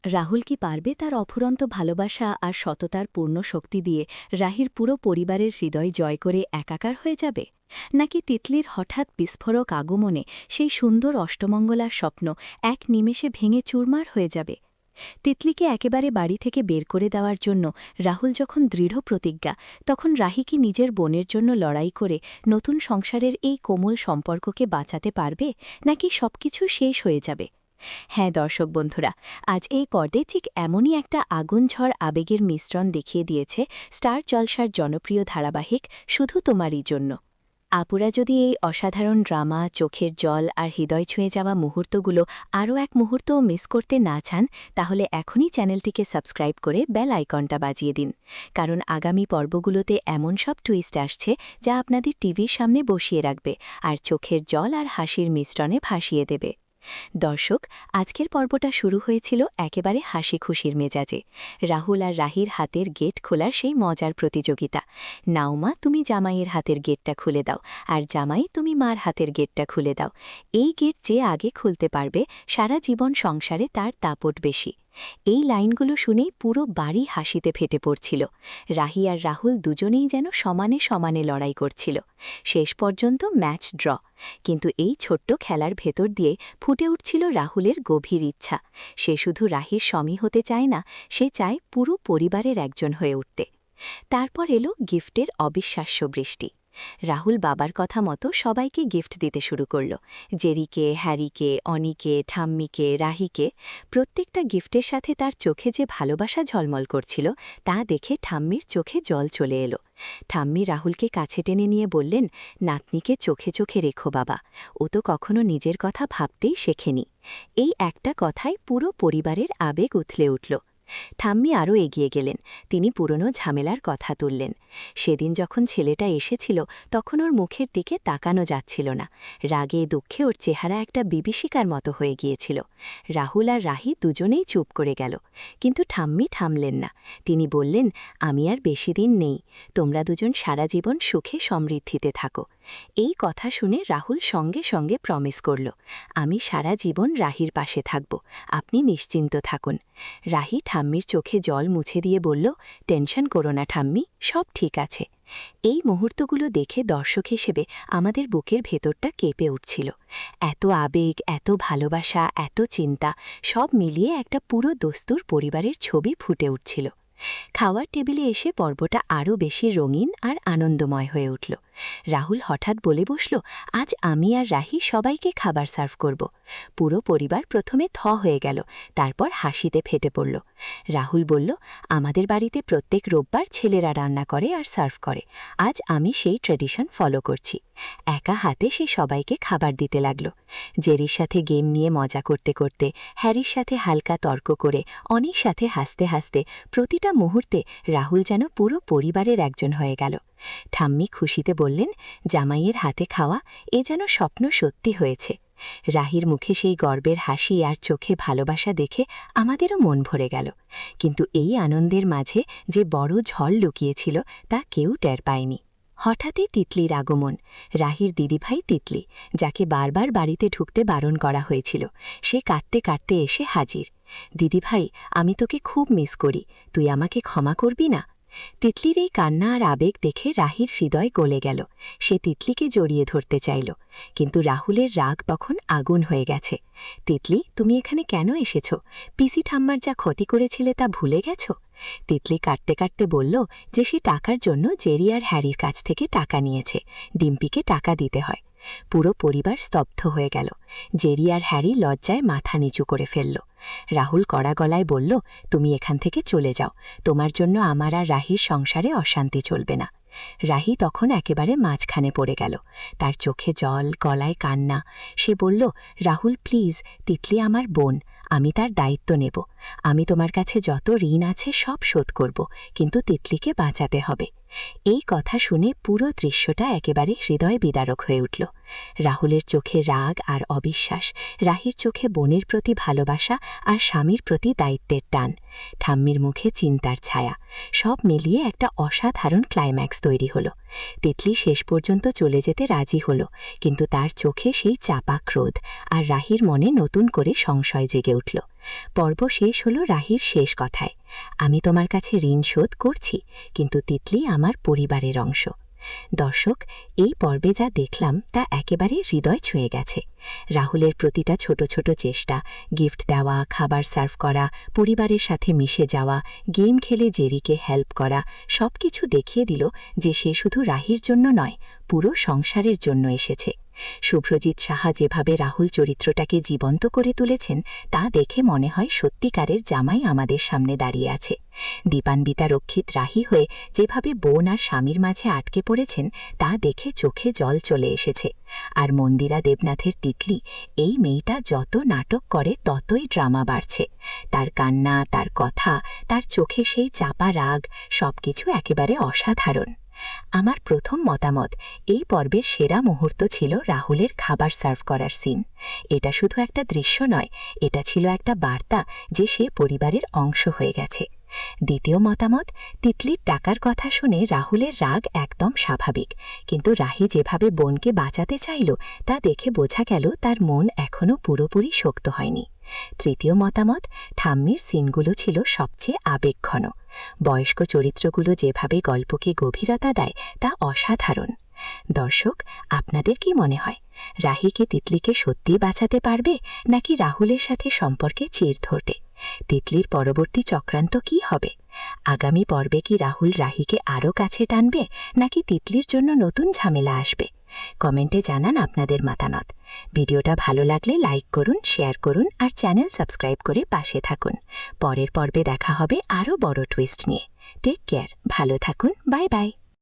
রাহুল কি পারবে তার অফুরন্ত ভালোবাসা আর সততার পূর্ণ শক্তি দিয়ে রাহির পুরো পরিবারের হৃদয় জয় করে একাকার হয়ে যাবে? নাকি তিতলির হঠাৎ বিস্ফোরক আগমনে সেই সুন্দর অষ্টমঙ্গলার স্বপ্ন এক নিমেষে ভেঙে চুরমার হয়ে যাবে? তিতলিকে একেবারে বাড়ি থেকে বের করে দেওয়ার জন্য রাহুল যখন দৃঢ় প্রতিজ্ঞা, তখন রাহি কি নিজের বোনের জন্য লড়াই করে নতুন সংসারের এই কোমল সম্পর্ককে বাঁচাতে পারবে, নাকি সবকিছু শেষ হয়ে যাবে? হ্যাঁ দর্শক বন্ধুরা, আজ এই পর্দে ঠিক এমনই একটা আগুনঝড় আবেগের মিশ্রণ দেখিয়ে দিয়েছে স্টার জলসার জনপ্রিয় ধারাবাহিক শুধু তোমারই জন্য। আপুরা যদি এই অসাধারণ ড্রামা, চোখের জল আর হৃদয় ছুঁয়ে যাওয়া মুহূর্তগুলো আরও এক মুহূর্তও মিস করতে না চান, তাহলে এখনই চ্যানেলটিকে সাবস্ক্রাইব করে বেল আইকনটা বাজিয়ে দিন, কারণ আগামী পর্বগুলোতে এমন সব টুইস্ট আসছে যা আপনাদের টিভির সামনে বসিয়ে রাখবে আর চোখের জল আর হাসির মিশ্রণে ভাসিয়ে দেবে। দর্শক, আজকের পর্বটা শুরু হয়েছিল একেবারে হাসি খুশির মেজাজে। রাহুল আর রাহির হাতের গেট খোলার সেই মজার প্রতিযোগিতা। নাও মা, তুমি জামাইয়ের হাতের গেটটা খুলে দাও, আর জামাই তুমি মার হাতের গেটটা খুলে দাও। এই গেট যে আগে খুলতে পারবে, সারা জীবন সংসারে তার দাপট বেশি। এই লাইনগুলো শুনেই পুরো বাড়ি হাসিতে ফেটে পড়ছিল। রাহি আর রাহুল দুজনেই যেন সমানে সমানে লড়াই করছিল। শেষ পর্যন্ত ম্যাচ ড্র। কিন্তু এই ছোট্ট খেলার ভেতর দিয়ে ফুটে উঠছিল রাহুলের গভীর ইচ্ছা। সে শুধু রাহির স্বামী হতে চায় না, সে চায় পুরো পরিবারের একজন হয়ে উঠতে। তারপর এলো গিফটের অবিশ্বাস্য বৃষ্টি। রাহুল বাবার কথা মতো সবাইকে গিফট দিতে শুরু করল। জেরিকে, হ্যারিকে, অনিকে, ঠাম্মিকে, রাহিকে। প্রত্যেকটা গিফটের সাথে তার চোখে যে ভালোবাসা ঝলমল করছিল, তা দেখে ঠাম্মির চোখে জল চলে এলো। ঠাম্মি রাহুলকে কাছে টেনে নিয়ে বললেন, নাতনিকে চোখে চোখে রেখো বাবা, ও তো কখনো নিজের কথা ভাবতেই শেখেনি। এই একটা কথায় পুরো পরিবারের আবেগ উথলে উঠল। ঠাম্মি আরও এগিয়ে গেলেন। তিনি পুরনো ঝামেলার কথা তুললেন। সেদিন যখন ছেলেটা এসেছিল, তখন ওর মুখের দিকে তাকানো যাচ্ছিল না। রাগে দুঃখে ওর চেহারা একটা বিভীষিকার মতো হয়ে গিয়েছিল। রাহুল আর রাহি দুজনেই চুপ করে গেল। কিন্তু ঠাম্মি থামলেন না। তিনি বললেন, আমি আর বেশি দিন নেই, তোমরা দুজন সারা জীবন সুখে সমৃদ্ধিতে থাকো। এই কথা শুনে রাহুল সঙ্গে সঙ্গে প্রমিস করল, আমি সারা জীবন রাহির পাশে থাকব, আপনি নিশ্চিন্ত থাকুন। রাহি ঠাম্মির চোখে জল মুছে দিয়ে বলল, টেনশন করো না ঠাম্মি, সব ঠিক আছে। এই মুহূর্তগুলো দেখে দর্শক হিসেবে আমাদের বুকের ভেতরটা কেঁপে উঠছিল। এত আবেগ, এত ভালোবাসা, এত চিন্তা, সব মিলিয়ে একটা পুরো দস্তুর পরিবারের ছবি ফুটে উঠছিল। খাওয়ার টেবিলে এসে পর্বটা আরও বেশি রঙিন আর আনন্দময় হয়ে উঠল। রাহুল হঠাৎ বলে বসল, আজ আমি আর রাহি সবাইকে খাবার সার্ভ করব। পুরো পরিবার প্রথমে থ হয়ে গেল, তারপর হাসিতে ফেটে পড়ল। রাহুল বলল, আমাদের বাড়িতে প্রত্যেক রোববার ছেলেরা রান্না করে আর সার্ভ করে, আজ আমি সেই ট্র্যাডিশন ফলো করছি। একা হাতে সে সবাইকে খাবার দিতে লাগল। জেরির সাথে গেম নিয়ে মজা করতে করতে, হ্যারির সাথে হালকা তর্ক করে, অনির সাথে হাসতে হাসতে, প্রতিটা মুহূর্তে রাহুল যেন পুরো পরিবারের একজন হয়ে গেল। ঠাম্মি খুশিতে বললেন, জামাইয়ের হাতে খাওয়া, এ যেন স্বপ্ন সত্যি হয়েছে। রাহির মুখে সেই গর্বের হাসি আর চোখে ভালোবাসা দেখে আমাদেরও মন ভরে গেল। কিন্তু এই আনন্দের মাঝে যে বড় ঝড় লুকিয়েছিল, তা কেউ টের পায়নি। হঠাৎই তিতলির আগমন। রাহির দিদিভাই তিতলি, যাকে বারবার বাড়িতে ঢুকতে বারণ করা হয়েছিল, সে কাঁদতে কাঁদতে এসে হাজির। দিদিভাই, আমি তোকে খুব মিস করি, তুই আমাকে ক্ষমা করবি না? তিতলির এই কান্না আর আবেগ দেখে রাহির হৃদয় গলে গেল। সে তিতলিকে জড়িয়ে ধরতে চাইল, কিন্তু রাহুলের রাগ তখন আগুন হয়ে গেছে। তিতলি, তুমি এখানে কেন এসেছ? পিসি ঠাম্মার যা ক্ষতি করেছিলে তা ভুলে গেছ? তিতলি কাটতে কাটতে বলল যে সে টাকার জন্য জেরি আর হ্যারির কাছ থেকে টাকা নিয়েছে, ডিম্পিকে টাকা দিতে হয়। পুরো পরিবার স্তব্ধ হয়ে গেল। জেরি আর হ্যারি লজ্জায় মাথা নিচু করে ফেলল। রাহুল কড়া গলায় বলল, তুমি এখান থেকে চলে যাও, তোমার জন্য আমার আর রাহির সংসারে অশান্তি চলবে না। রাহি তখন একেবারে মাঝখানে পড়ে গেল। তার চোখে জল, গলায় কান্না। সে বলল, রাহুল প্লিজ, তিতলি আমার বোন, আমি তার দায়িত্ব নেব। আমি তোমার কাছে যত ঋণ আছে সব শোধ করব, কিন্তু তিতলিকে বাঁচাতে হবে। এই কথা শুনে পুরো দৃশ্যটা একেবারে হৃদয় বিদারক হয়ে উঠল। রাহুলের চোখে রাগ আর অবিশ্বাস, রাহির চোখে বোনের প্রতি ভালোবাসা আর স্বামীর প্রতি দায়িত্বের টান, ঠাম্মির মুখে চিন্তার ছায়া। সব মিলিয়ে একটা অসাধারণ ক্লাইম্যাক্স তৈরি হলো। তিতলি শেষ পর্যন্ত চলে যেতে রাজি হলো, কিন্তু তার চোখে সেই চাপা ক্রোধ, আর রাহির মনে নতুন করে সংশয় জেগে উঠল। পর্ব শেষ হলো রাহির শেষ কথায়, আমি তোমার কাছে ঋণ শোধ করছি, কিন্তু তিতলি আমার পরিবারের অংশ। দর্শক, এই পর্বে যা দেখলাম তা একেবারে হৃদয় ছুঁয়ে গেছে। রাহুলের প্রতিটা ছোট ছোট চেষ্টা, গিফট দেওয়া, খাবার সার্ভ করা, পরিবারের সাথে মিশে যাওয়া, গেম খেলে জেরিকে হেল্প করা, সব কিছু দেখিয়ে দিল যে সে শুধু রাহির জন্য নয়, পুরো সংসারের জন্য এসেছে। শুভ্রজিৎ সাহা যেভাবে রাহুল চরিত্রটাকে জীবন্ত করে তুলেছেন তা দেখে মনে হয় সত্যিকারের জামাই আমাদের সামনে দাঁড়িয়ে আছে। দীপান্বিতা রক্ষিত রাহি হয়ে যেভাবে বোন আর স্বামীর মাঝে আটকে পড়েছেন তা দেখে চোখে জল চলে এসেছে। আর মন্দিরা দেবনাথের তিতলি, এই মেয়েটা যত নাটক করে ততই ড্রামা বাড়ছে। তার কান্না, তার কথা, তার চোখে সেই চাপা রাগ, সবকিছু একেবারে অসাধারণ। আমার প্রথম মতামত, এই পর্বের সেরা মুহূর্ত ছিল রাহুলের খাবার সার্ভ করার সিন। এটা শুধু একটা দৃশ্য নয়, এটা ছিল একটা বার্তা যে সে পরিবারের অংশ হয়ে গেছে। দ্বিতীয় মতামত, তিতলির টাকার কথা শুনে রাহুলের রাগ একদম স্বাভাবিক, কিন্তু রাহি যেভাবে বোনকে বাঁচাতে চাইল তা দেখে বোঝা গেল তার মন এখনও পুরোপুরি শক্ত হয়নি। তৃতীয় মতামত, ঠাম্মির সিনগুলো ছিল সবচেয়ে আবেগঘন। বয়স্ক চরিত্রগুলো যেভাবে গল্পকে গভীরতা দেয় তা অসাধারণ। দর্শক, আপনাদের কি মনে হয়, রাহি কি তিতলিকে সত্যিই বাঁচাতে পারবে, নাকি রাহুলের সাথে সম্পর্কে চির ধরবে? তিতলির পরবর্তী চক্রান্ত কি হবে? আগামী পর্বে কি রাহুল রাহিকে আরও কাছে টানবে, নাকি তিতলির জন্য নতুন ঝামেলা আসবে? কমেন্টে জানান আপনাদের মতামত। ভিডিওটা ভালো লাগলে লাইক করুন, শেয়ার করুন আর চ্যানেল সাবস্ক্রাইব করে পাশে থাকুন। পরের পর্বে দেখা হবে আরও বড় টুইস্ট নিয়ে। টেক কেয়ার, ভালো থাকুন, বাই বাই।